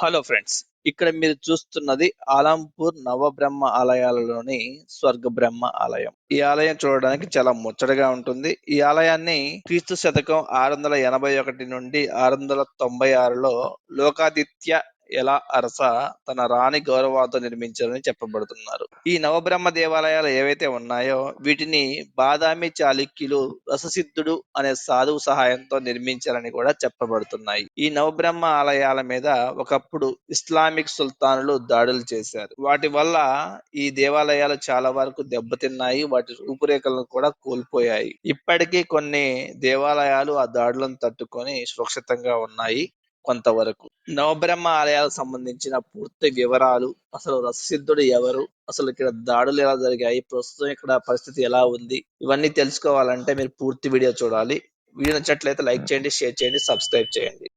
Hello friends. ఇక్కడ మీరు చూస్తున్నది ఆలంపూర్ నవబ్రహ్మ ఆలయాలలోని స్వర్గబ్రహ్మ ఆలయం. ఈ ఆలయం చూడడానికి చాలా ముచ్చటగా ఉంటుంది. ఈ ఆలయాన్ని క్రీస్తు శతకం 681 నుండి 696లో లోకాదిత్య ఎలా అరస తన రాణి గౌరవాలతో నిర్మించారని చెప్పబడుతున్నారు. ఈ నవబ్రహ్మ దేవాలయాలు ఏవైతే ఉన్నాయో వీటిని బాదామి చాళుక్యులు రససిద్ధుడు అనే సాధువు సహాయంతో నిర్మించారని కూడా చెప్పబడుతున్నాయి. ఈ నవబ్రహ్మ ఆలయాల మీద ఒకప్పుడు ఇస్లామిక్ సుల్తానులు దాడులు చేశారు. వాటి వల్ల ఈ దేవాలయాలు చాలా వరకు దెబ్బతిన్నాయి. వాటి రూపురేఖలను కూడా కోల్పోయాయి. ఇప్పటికీ కొన్ని దేవాలయాలు ఆ దాడులను తట్టుకొని సురక్షితంగా ఉన్నాయి కొంతవరకు. నవబ్రహ్మ ఆలయాలకు సంబంధించిన పూర్తి వివరాలు, అసలు రససిద్ధుడు ఎవరు, అసలు ఇక్కడ దాడులు ఎలా జరిగాయి, ప్రస్తుతం ఇక్కడ పరిస్థితి ఎలా ఉంది, ఇవన్నీ తెలుసుకోవాలంటే మీరు పూర్తి వీడియో చూడాలి. వీడియో నచ్చట్లయితే లైక్ చేయండి, షేర్ చేయండి, సబ్స్క్రైబ్ చేయండి.